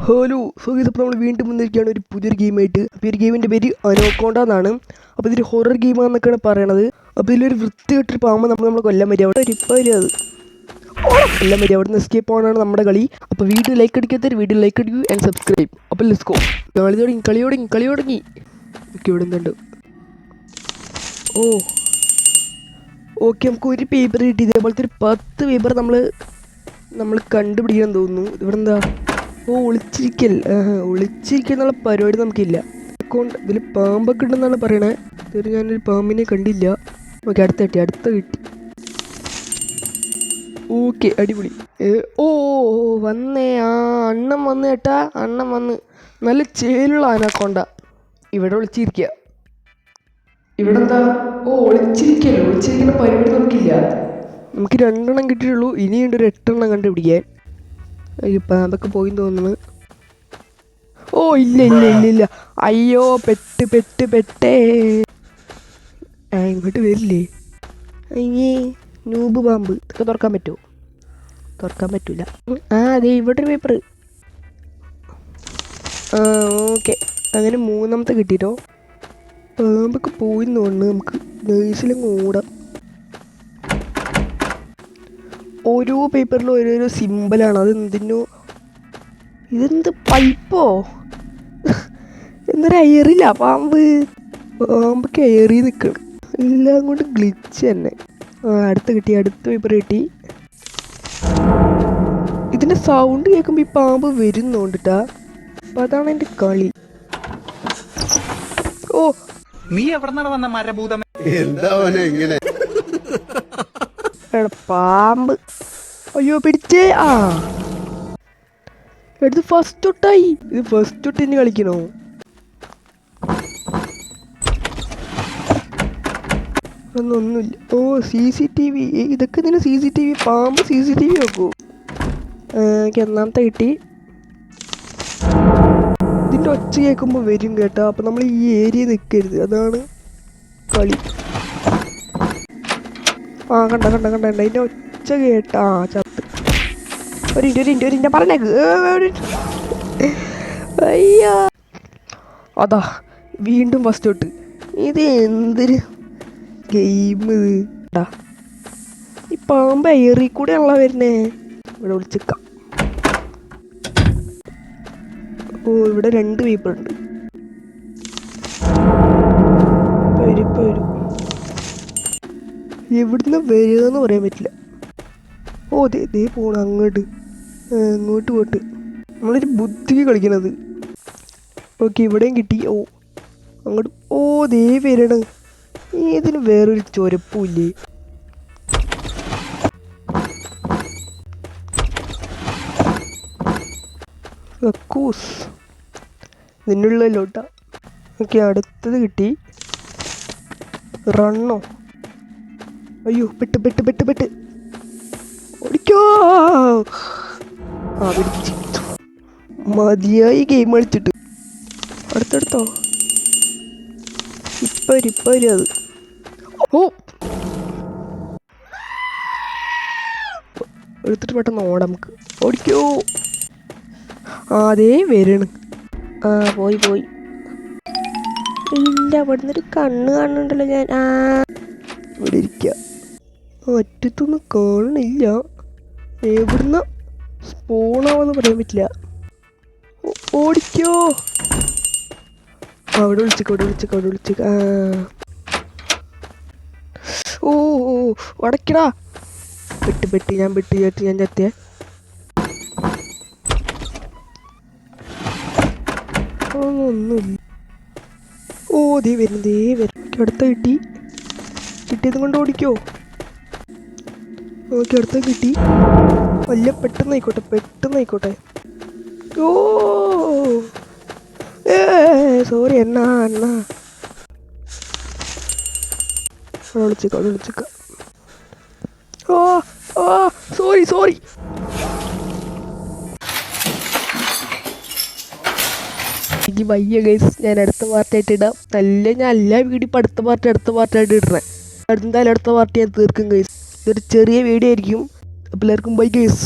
Hello so ഇതിപ്പോൾ നമ്മൾ വീണ്ടും വന്നിരിക്കുകയാണ് ഒരു പുതിയൊരു ഗെയിമായിട്ട്. അപ്പോൾ ഈ ഒരു ഗെയിമിൻ്റെ പേര് അനോക്കോണ്ട എന്നാണ്. അപ്പോൾ ഇതൊരു ഹൊറർ ഗെയിമാണെന്നൊക്കെയാണ് പറയണത്. അപ്പോൾ ഇതിലൊരു വൃത്തികെട്ടൊരു പാമ്പ് നമ്മൾ കൊല്ലാൻ പറ്റും. അവിടെ ഇപ്പം അത് കൊല്ലാൻ പറ്റും. അവിടെ നിന്ന് എസ്കേപ്പ് ആവാനാണ് നമ്മുടെ കളി. അപ്പോൾ വീഡിയോ ലൈക്ക് അടിക്കാത്തൊരു വീഡിയോ ലൈക്ക് അടിക്കൂ ആൻഡ് സബ്സ്ക്രൈബ്. അപ്പോൾ ലെറ്റ്സ് ഗോ. കളി തുടങ്ങി ഓക്കെ. ഇവിടെ എന്തുണ്ട്? ഓക്കെ, നമുക്ക് ഒരു പേപ്പർ കിട്ടി. ഇതേപോലത്തെ ഒരു 10 പേപ്പർ നമ്മൾ കണ്ടുപിടിക്കണം തോന്നുന്നു. ഇവിടെ എന്താ? ഒളിച്ചിരിക്കൽ എന്നുള്ള പരിപാടി നമുക്കില്ല. ഇതിൽ പാമ്പൊക്കെ ഉണ്ടെന്നാണ് പറയണേ. ഇതൊരു ഞാനൊരു പാമ്പിനെ കണ്ടില്ല. ഓക്കെ, അടുത്ത കിട്ടി. ഓക്കെ, അടിപൊളി. വന്നേ. അണ്ണൻ വന്ന് കേട്ടാ, അണ്ണൻ വന്ന്. നല്ല ചേലുള്ള അനക്കോണ്ട. ഇവിടെ ഒളിച്ചിരിക്കുക. ഇവിടെ എന്താ? ഒളിച്ചിരിക്കുന്ന പരിപാടി നമുക്കില്ല. നമുക്ക് 2 എണ്ണം കിട്ടിയിട്ടുള്ളൂ. ഇനിയുണ്ട് ഒരു 8 എണ്ണം കണ്ടുപിടിക്കാൻ. പാമ്പൊക്കെ പോയി തോന്നുന്നു. ഇല്ല. അയ്യോ, പെട്ടേ. ഇങ്ങോട്ട് വരില്ലേ? അയ്യേ, നൂബ് പാമ്പ്. ഇതൊക്കെ തുറക്കാൻ പറ്റുമോ? തുറക്കാൻ പറ്റൂല. അതെ, ഇവിടെ ഒരു പേപ്പർ. ഓക്കെ, അങ്ങനെ 3ാമത്തെ കിട്ടിയിട്ടോ. പാമ്പൊക്കെ പോയി തോന്നുന്നു. നമുക്ക് നേഴ്സിലങ്ങ് ഓടാം. ഓരോ പേപ്പറിലും ഓരോരോ സിമ്പിളാണ്. അതെന്തിനോ. ഇതെന്ത് പൈപ്പോ? എന്നൊരു എയറില്ല പാമ്പ് കയറി നിൽക്കണം. എല്ലാം കൊണ്ട് ഗ്ലിച്ച് തന്നെ. അടുത്ത പേപ്പർ കിട്ടി. ഇതിൻ്റെ സൗണ്ട് കേൾക്കുമ്പോൾ ഈ പാമ്പ് വരുന്നുണ്ടിട്ടാ. അപ്പം അതാണ് എൻ്റെ കളി. നീ എവിടെ വന്ന മരഭൂതം? പാമ്പ്. അയ്യോ, പിടിച്ചേ. എടുത്ത് ഫസ്റ്റ് തൊട്ടായി. ഇത് ഫസ്റ്റ് തൊട്ട് ഇനി കളിക്കണോ? ഒന്നുമില്ല. CCTV. ഇതൊക്കെ ഇതിന് CCTV. പാമ്പ് CCTV വെക്കൂ. എനിക്ക് 1ാമത്തെ കിട്ടി. ഇതിൻ്റെ ഒച്ച കേൾക്കുമ്പോൾ വരും കേട്ടോ. അപ്പം നമ്മൾ ഈ ഏരിയ നിൽക്കരുത്. അതാണ് കളി. കണ്ട അതിൻ്റെ ഒച്ച കേട്ടാ ചത്ത്. ഒരു പറഞ്ഞേക്ക്. അയ്യോ, അതാ വീണ്ടും ഫസ്റ്റ് തൊട്ട്. ഇത് എന്തൊരു ഗെയിം ഇത്? ഈ പാമ്പ് എയറിൽ കൂടെ ആണല്ലോ വരുന്നേ. ഇവിടെ വിളിച്ചേക്കാം. ഇവിടെ 2 പേപ്പർ ഉണ്ട്. വരും. എവിടുന്ന് വരികയെന്ന് പറയാൻ പറ്റില്ല. ദേ പോണം അങ്ങോട്ട് പോട്ട്. നമ്മളൊരു ബുദ്ധിക്ക് കളിക്കണത്. ഓക്കെ, ഇവിടെയും കിട്ടി. അങ്ങോട്ട്. ദേ വരണം. ഇതിന് വേറൊരു ചൊരപ്പുമില്ലേ? കക്കൂസ് നിന്നുള്ളല്ലോട്ടാ. ഓക്കെ, അടുത്തത് കിട്ടി. റണ്ണോ? അയ്യോ, പെട്ട് ഓടിക്കോ. പിടിച്ചു. മതിയായി ഗെയിം കളിച്ചിട്ട്. അടുത്തടുത്തോ. ഇപ്പൊ അത്. എടുത്തിട്ട് പെട്ടെന്ന് ഓടാം നമുക്ക്. ഓടിക്കോ. അതേ വരണം. പോയി. ഇല്ല, അവിടെ നിന്നൊരു കണ്ണ് കാണുന്നുണ്ടല്ലോ ഞാൻ. ഇവിടെ ഇരിക്കുക. ഒറ്റത്തൊന്നും കാണണില്ല. എവിടുന്ന സ്പോണാവെന്ന് പറയാൻ പറ്റില്ല. ഓടിക്കോ. അവിടെ വിളിച്ചേക്ക. ഉടക്കടാ. പെട്ട് ഞാൻ ചത്തിയ. ഒന്നുമില്ല. ദേ വരും. അടുത്ത കിട്ടിയതും കൊണ്ട് ഓടിക്കോ. ഓക്കെ, അടുത്ത കിട്ടി. വല്ല പെട്ടെന്നായിക്കോട്ടെ. സോറി അണ്ണാ. വിളിച്ചേക്ക. സോറി. എനിക്ക് വയ്യ ഗൈസ്. ഞാൻ അടുത്ത പാർട്ടായിട്ട് ഇടാം. ഞാൻ എല്ലാ വീഡിയോ ഇപ്പം അടുത്ത പാർട്ടായിട്ട് ഇടണേ. എന്തായാലും അടുത്ത പാർട്ടി ഞാൻ തീർക്കും ഗൈസ്. ഇതൊരു ചെറിയ വീഡിയോ ആയിരിക്കും. അപ്പോൾ എല്ലാവർക്കും ബൈ ഗൈസ്.